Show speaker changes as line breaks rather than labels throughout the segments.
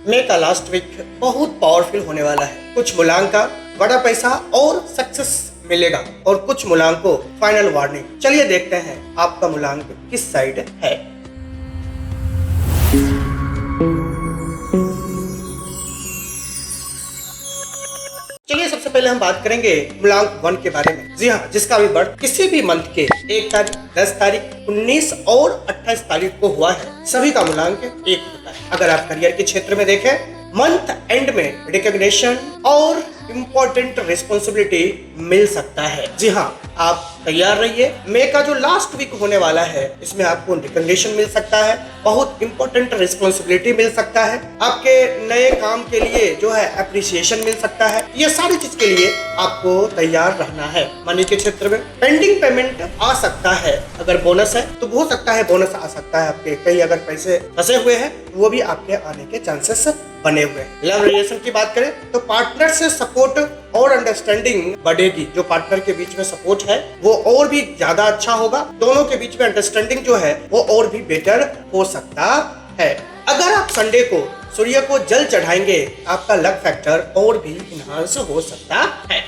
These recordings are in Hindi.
मे का लास्ट वीक बहुत पावरफुल होने वाला है। कुछ मूलांक का बड़ा पैसा और सक्सेस मिलेगा और कुछ मूलांक को फाइनल वार्निंग। चलिए देखते हैं आपका मूलांक किस साइड है। चलिए सबसे पहले हम बात करेंगे मूलांक 1 के बारे में। जी हाँ, जिसका भी बर्थ किसी भी मंथ के 1 तारीख, 10 तारीख, 19 और 28 तारीख को हुआ है, सभी का मूलांक 1 होता है। अगर आप करियर के क्षेत्र में देखें, मंथ एंड में रिकॉग्निशन और इम्पोर्टेंट रिस्पॉन्सिबिलिटी मिल सकता है। जी हाँ, आप तैयार रहिए। मे का जो लास्ट वीक होने वाला है, इसमें आपको रिकॉग्निशन मिल सकता है, बहुत इंपॉर्टेंट रिस्पॉन्सिबिलिटी मिल सकता है, आपके नए काम के लिए जो है अप्रिसिएशन मिल सकता है। ये सारी चीज के लिए आपको तैयार रहना है। मनी के क्षेत्र में पेंडिंग पेमेंट आ सकता है। अगर बोनस है तो हो सकता है बोनस आ सकता है आपके। कहीं अगर पैसे फंसे हुए हैं वो भी आपके आने के चांसेस बने हुए हैं। लव रिलेशन की बात करें तो पार्टनर से सपोर्ट और अंडरस्टैंडिंग बढ़ेगी। जो पार्टनर के बीच में सपोर्ट है वो और भी ज्यादा अच्छा होगा। दोनों के बीच में अंडरस्टैंडिंग जो है वो और भी बेटर हो सकता है। अगर आप संडे को सूर्य को जल चढ़ाएंगे, आपका लक फैक्टर और भी इनहांस हो सकता है।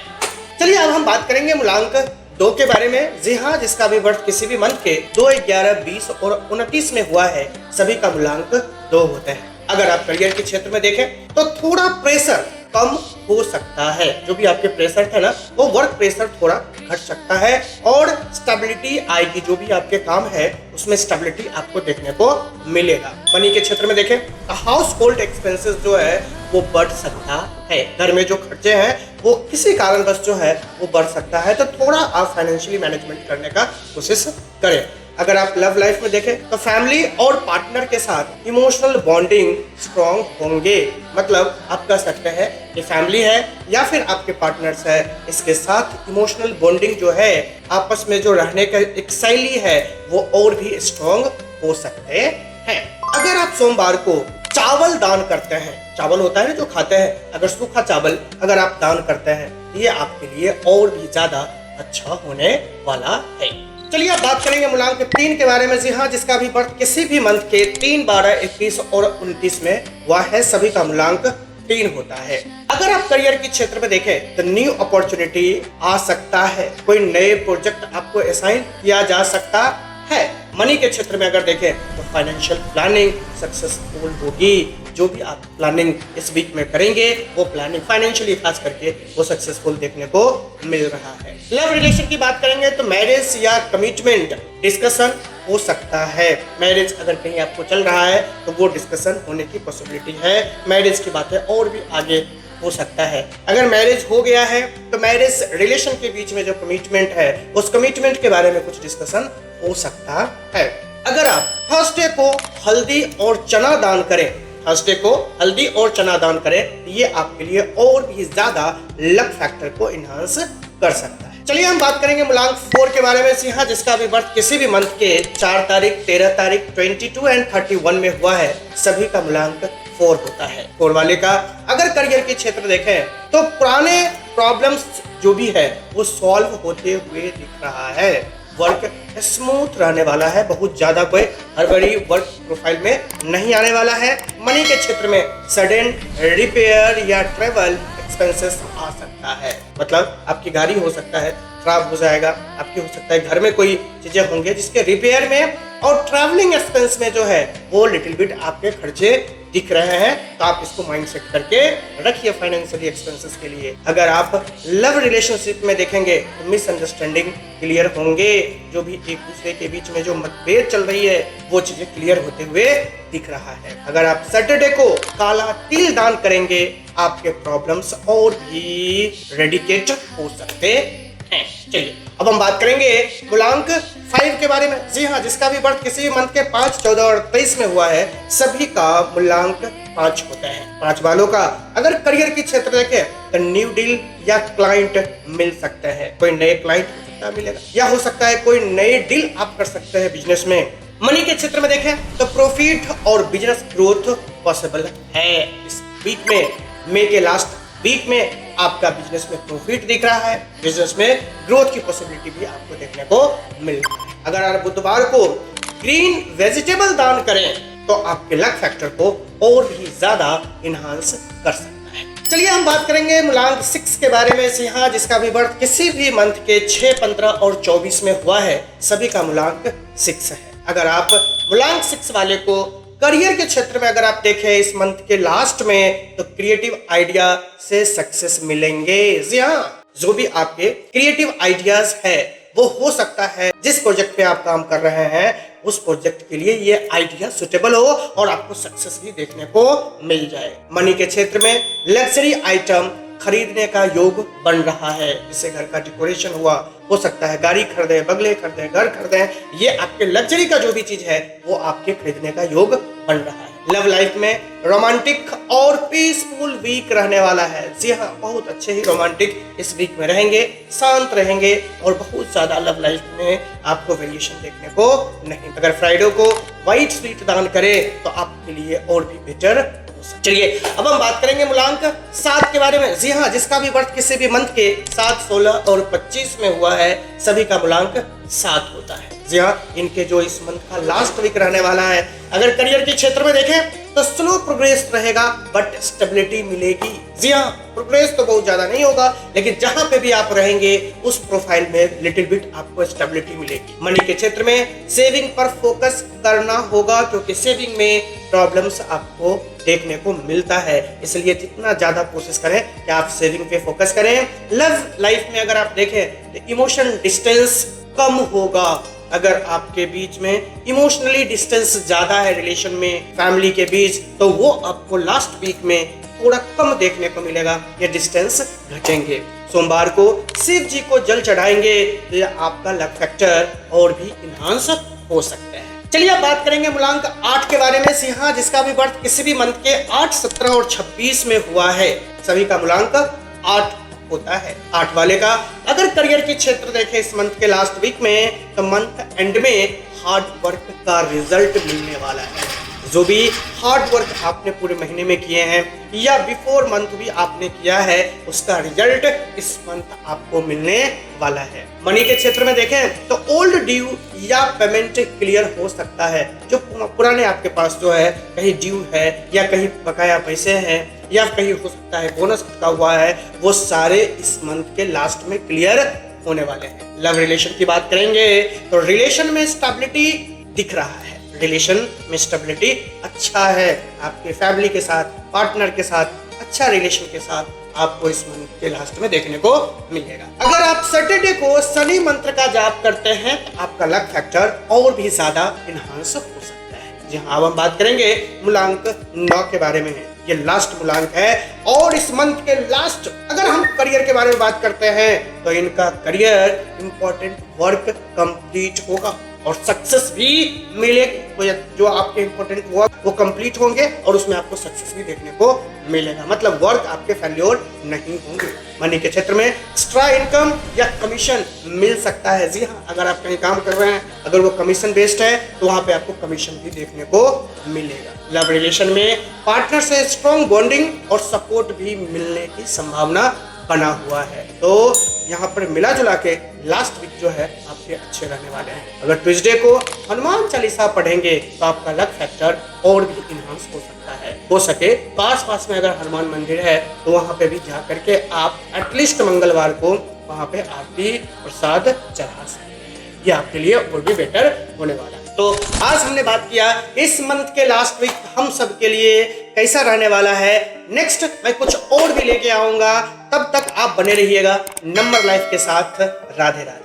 चलिए अब हम बात करेंगे मूलांक 2 के बारे में। जी हाँ, जिसका भी बर्थ किसी भी मंथ के 2, 11, 20 और 29 में हुआ है, सभी का मूलांक 2 होता है। अगर आप करियर के क्षेत्र में देखें तो थोड़ा प्रेशर कम हो सकता है। जो भी आपके प्रेशर था ना, वो वर्क प्रेशर थोड़ा घट सकता है और स्टेबिलिटी आएगी। जो भी आपके काम है उसमें स्टेबिलिटी आपको देखने को मिलेगा। मनी के क्षेत्र में देखें तो हाउस होल्ड एक्सपेंसेस जो है वो बढ़ सकता है। घर में जो खर्चे हैं वो किसी कारणवश जो है वो बढ़ सकता है, तो थोड़ा आप फाइनेंशियली मैनेजमेंट करने का कोशिश करें। अगर आप लव लाइफ में देखें तो फैमिली और पार्टनर के साथ इमोशनल बॉन्डिंग स्ट्रॉन्ग होंगे। मतलब आप कह सकते हैं कि फैमिली है या फिर आपके पार्टनर्स है, इसके साथ इमोशनल बॉन्डिंग जो है, आपस में जो रहने का एक शैली है वो और भी स्ट्रॉन्ग हो सकते हैं। अगर आप सोमवार को चावल दान करते हैं, चावल होता है ना जो खाते हैं, अगर सूखा चावल अगर आप दान करते हैं, ये आपके लिए और भी ज्यादा अच्छा होने वाला है। चलिए अब बात करेंगे मूलांक 3 के बारे में। जी हाँ, जिसका भी बर्थ किसी भी मंथ के 3, 12, 21 और 29 में हुआ है, सभी का मूलांक 3 होता है। अगर आप करियर के क्षेत्र में देखें तो न्यू अपॉर्चुनिटी आ सकता है। कोई नए प्रोजेक्ट आपको असाइन किया जा सकता है। मनी के क्षेत्र में अगर देखें तो फाइनेंशियल प्लानिंग सक्सेसफुल होगी। जो भी आप प्लानिंग इस वीक में करेंगे वो प्लानिंग फाइनेंशियली खास करके वो सक्सेसफुल देखने को मिल रहा है। लव रिलेशन की बात करेंगे तो मैरिज या कमिटमेंट डिस्कशन हो सकता है। मैरिज अगर कहीं आपको चल रहा है तो वो डिस्कशन होने की पॉसिबिलिटी है। मैरिज की बातें और भी आगे हो सकता है। अगर मैरिज हो गया है तो मैरिज रिलेशन के बीच में जो कमिटमेंट है उस कमिटमेंट के बारे में कुछ डिस्कशन हो सकता है। अगर आप थर्सडे को हल्दी और चना दान करें, थर्सडे को हल्दी और चना दान करें, ये आपके लिए और भी ज्यादा लक फैक्टर को इनहांस कर सकता है। चलिए हम बात करेंगे मूलांक 4 के बारे में। हाँ, जिसका भी बर्थ किसी भी मंथ के 4 तारीख, 13 तारीख, 22 एंड 31 में हुआ है, सभी का मूलांक 4 होता है। 4 वाले का अगर करियर के क्षेत्र देखें तो पुराने प्रॉब्लम्स जो भी है वो सॉल्व होते हुए दिख रहा है। वर्क स्मूथ रहने वाला है, बहुत ज्यादा कोई हड़बड़ी वर्क प्रोफाइल में नहीं आने वाला है। मनी के क्षेत्र में सडन रिपेयर या ट्रेवल एक्सपेंसेस आ सकता है। मतलब आपकी गाड़ी हो सकता है खराब हो जाएगा, आपकी हो सकता है घर में कोई चीजें होंगे जिसके रिपेयर में और ट्रैवलिंग एक्सपेंस में जो है वो लिटिल बिट आपके खर्चे दिख रहे हैं, तो आप इसको माइंड सेट करके रखिए फाइनेंशियली एक्सपेंसेस के लिए। अगर आप लव रिलेशनशिप में देखेंगे तो मिसअंडरस्टैंडिंग क्लियर होंगे। जो भी एक दूसरे के बीच में जो मतभेद चल रही है वो चीजें क्लियर होते हुए दिख रहा है। अगर आप सैटरडे को काला तिल दान करेंगे, आपके प्रॉब्लम्स और भी रेडिकेट हो सकते हैं। चलिए अब हम बात करेंगे मूलांक 5 के बारे में। जी हाँ, जिसका भी बर्थ किसी मंथ के 5, 14 और 23 में हुआ है, सभी का मूलांक 5 होता है। 5 वालों का अगर करियर की क्षेत्र देखें तो न्यू डील या क्लाइंट मिल सकते हैं। कोई नए क्लाइंट हो सकता है मिलेगा, या हो सकता है कोई नए डील आप कर सकते हैं बिजनेस में। मनी के क्षेत्र में देखें तो प्रॉफिट और बिजनेस ग्रोथ पॉसिबल है। इस वीक में, मई के लास्ट वीक में आपका बिजनेस में प्रॉफिट दिख रहा है, बिजनेस में ग्रोथ की पॉसिबिलिटी भी आपको देखने को मिल रही है। अगर आप बुधवार को ग्रीन वेजिटेबल दान करें तो आपके लक फैक्टर को और भी ज्यादा इनहांस कर सकता है। चलिए हम बात करेंगे मूलांक 6 के बारे में। जी हाँ, जिसका भी बर्थ किसी भी मंथ के 6, 15 और 24 में हुआ है, सभी का मूलांक 6 है। अगर आप मूलांक 6 वाले को करियर के क्षेत्र में अगर आप देखें इस मंथ के लास्ट में, तो क्रिएटिव आइडिया से सक्सेस मिलेंगे। जी हाँ, जो भी आपके क्रिएटिव आइडियाज है वो हो सकता है जिस प्रोजेक्ट पे आप काम कर रहे हैं उस प्रोजेक्ट के लिए ये आइडिया सुटेबल हो और आपको सक्सेस भी देखने को मिल जाए। मनी के क्षेत्र में लग्जरी आइटम खरीदने का योग बन रहा है, जिससे घर का डेकोरेशन हुआ, हो सकता है गाड़ी खरीदे, बंगले खरीदे, घर खरीदे, ये आपके लग्जरी का जो भी चीज है वो आपके खरीदने का योग बन रहा है। लव लाइफ में रोमांटिक और पीसफुल वीक रहने वाला है। जी हाँ, बहुत अच्छे ही रोमांटिक इस वीक में रहेंगे, शांत रहेंगे और बहुत ज्यादा लव लाइफ में आपको वेरिएशन देखने को नहीं। अगर फ्राइडे को व्हाइट स्वीट दान करें तो आपके लिए और भी बेटर। चलिए अब हम बात करेंगे मूलांक 7 के बारे में। जी हाँ, जिसका भी बर्थ किसी भी मंथ के 7, 16 और 25 में हुआ है, सभी का मूलांक 7 होता है। जी हाँ, इनके जो इस मंथ का लास्ट वीक रहने वाला है, अगर करियर के क्षेत्र में देखें तो स्लो प्रोग्रेस रहेगा बट स्टेबिलिटी मिलेगी। जी हाँ, प्रोग्रेस तो बहुत ज्यादा नहीं होगा, लेकिन जहां पे भी आप रहेंगे उस प्रोफाइल में लिटिल बिट आपको स्टेबिलिटी मिलेगी। मनी के क्षेत्र में सेविंग पर फोकस करना होगा, क्योंकि सेविंग में प्रॉब्लम्स आपको देखने को मिलता है, इसलिए जितना ज्यादा कोशिश करें कि आप सेविंग पे फोकस करें। लव लाइफ में अगर आप देखें तो इमोशन डिस्टेंस कम होगा। अगर आपके बीच में इमोशनली डिस्टेंस ज्यादा है रिलेशन में, फैमिली के बीच, तो वो आपको लास्ट वीक में थोड़ा कम देखने को मिलेगा, ये डिस्टेंस घटेंगे। सोमवार को शिव जी को जल चढ़ाएंगे तो ये आपका लक फैक्टर और भी इनहांस हो सकता है। चलिए अब बात करेंगे मूलांक 8 के बारे में। सिंहा, जिसका भी बर्थ किसी भी मंथ के 8, 17 और 26 में हुआ है, सभी का मूलांक 8 होता है। 8 वाले का अगर करियर के क्षेत्र देखें इस मंथ के लास्ट वीक में, तो मंथ एंड में हार्ड वर्क का रिजल्ट मिलने वाला है। जो भी हार्ड वर्क आपने पूरे महीने में किए हैं या बिफोर मंथ भी आपने किया है, उसका रिजल्ट इस मंथ आपको मिलने वाला है। मनी के क्षेत्र में देखें तो ओल्ड ड्यू या पेमेंट क्लियर हो सकता है। जो पुराने आपके पास जो है कहीं ड्यू है या कहीं बकाया पैसे हैं या कहीं हो सकता है बोनस अटका हुआ है, वो सारे इस मंथ के लास्ट में क्लियर होने वाले हैं। लव रिलेशन की बात करेंगे तो रिलेशन में स्टेबिलिटी दिख रहा है। रिलेशन में स्टेबिलिटी अच्छा है, आपके फैमिली के साथ, पार्टनर के साथ अच्छा रिलेशन के साथ आपको इस मंथ के लास्ट में देखने को मिलेगा। अगर आप सैटरडे को शनि मंत्र का जाप करते हैं तो आपका लक फैक्टर और भी ज्यादा इनहांस हो सकता है। जी हाँ, अब हम बात करेंगे मूलांक 9 के बारे में। ये लास्ट मूलांक है और इस मंथ के लास्ट अगर हम करियर के बारे में बात करते हैं तो इनका करियर इंपॉर्टेंट वर्क कंप्लीट होगा और सक्सेस भी मिलेगी। जो आपके इंपॉर्टेंट वर्क वो कंप्लीट होंगे और उसमें आपको सक्सेस भी देखने को मिलेगा, मतलब वर्क आपके फेल्योर नहीं होंगे। मनी के क्षेत्र में एक्स्ट्रा इनकम या कमीशन मिल सकता है। जी हाँ, अगर आप कहीं काम कर रहे हैं, अगर वो कमीशन बेस्ड है तो वहां पे आपको कमीशन भी देखने को मिलेगा। लव रिलेशन में पार्टनर से स्ट्रॉन्ग बॉन्डिंग और सपोर्ट भी मिलने की संभावना बना हुआ है। तो यहाँ पर मिला जुला के लास्ट वीक जो है आपके अच्छे रहने वाले हैं। अगर ट्यूसडे को हनुमान चालीसा पढ़ेंगे तो आपका लक फैक्टर और भी इनहांस हो सकता है। हो सके तो आस-पास में अगर हनुमान मंदिर है तो वहाँ पे भी जा करके आप एटलीस्ट मंगलवार को वहाँ पे आरती प्रसाद चढ़ा सकते हैं, ये आपके लिए और भी बेटर होने वाला है। तो आज हमने बात किया इस मंथ के लास्ट वीक हम सब के लिए कैसा रहने वाला है। नेक्स्ट मैं कुछ और भी लेके आऊंगा, तब तक आप बने रहिएगा नंबर लाइफ के साथ। राधे राधे।